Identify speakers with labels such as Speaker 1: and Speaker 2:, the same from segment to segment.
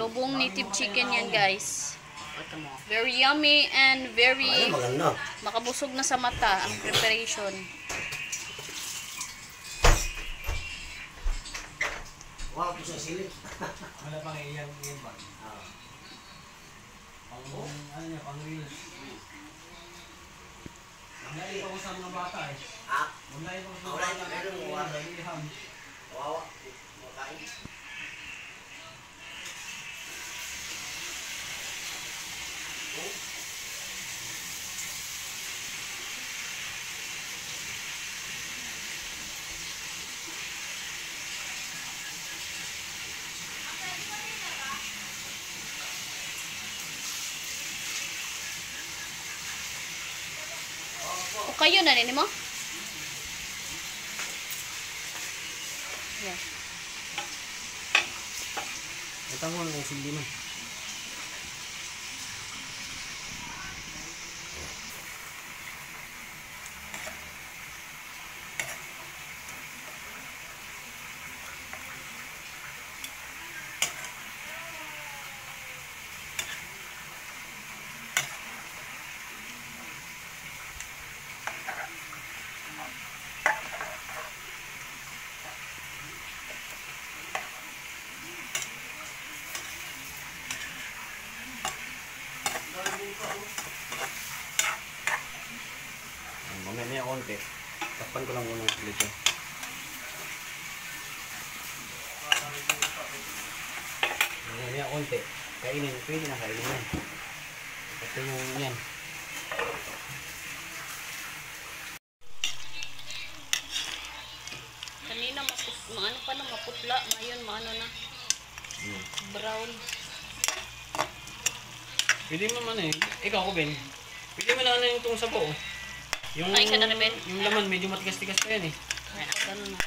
Speaker 1: Adobong native chicken yan, guys. Very yummy and very makabusog na sa mata ang preparation.
Speaker 2: Wow, puso silip.
Speaker 3: Wala pang iyan ba? Ano niya, pang reels. Maglayo pa ko sa mga bata eh. Maglayo pa ko sa mga bata.
Speaker 2: Wawa. Makain.
Speaker 1: O kayo na rin mo? Yeah.
Speaker 2: Ito mo ang sindi man. Mamaya konti. Takpan ko lang muna ang dito. Mamaya konti. Kainin. Pwede na kainin yan. Ito yung yan.
Speaker 1: Kanina maano pa na maputla, ngayon maano na. Brown.
Speaker 3: Pwede mo man eh. Ikaw ko, Ben. Pwede mo na ano yung itong sapo. Yung,
Speaker 1: Ay, ka na rin, Ben?
Speaker 3: yung laman, medyo matigas-tigas pa yan eh.
Speaker 1: Ay, ganun na.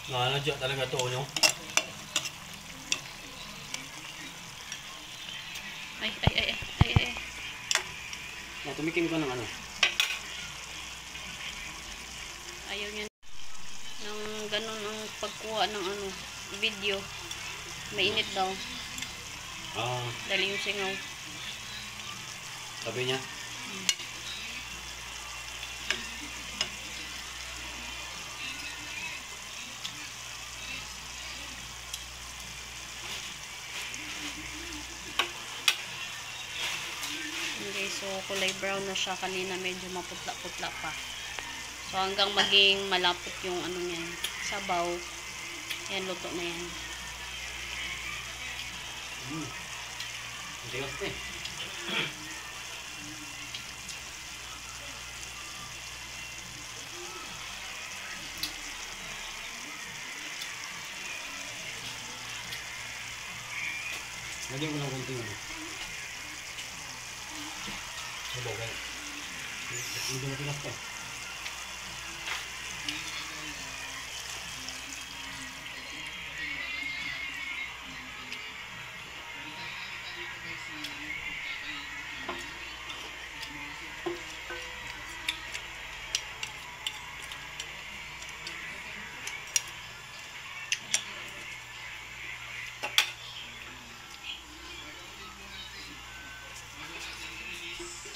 Speaker 3: Nakakadya talaga to, no?
Speaker 1: Ay.
Speaker 3: Tumikim ko ng ano.
Speaker 1: Ayaw niya nang ganun ang pagkuha ng ano, video. Mainit daw. Dali yung singaw.
Speaker 3: Sabi niya.
Speaker 1: Okay, so kulay brown na siya. Kanina medyo maputla-putla pa. So hanggang maging malapot yung ano niya, sabaw. Yan, luto na yan.
Speaker 3: Tigas eh. Lagyan mo ng kunting ano. Sabagay. Hindi na tigas pa eh.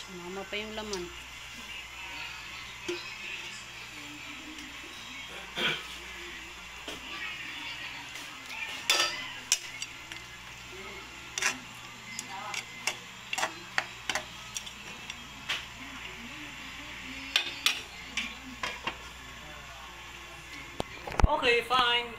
Speaker 1: Sumama pa yung laman.
Speaker 3: Okay, fine.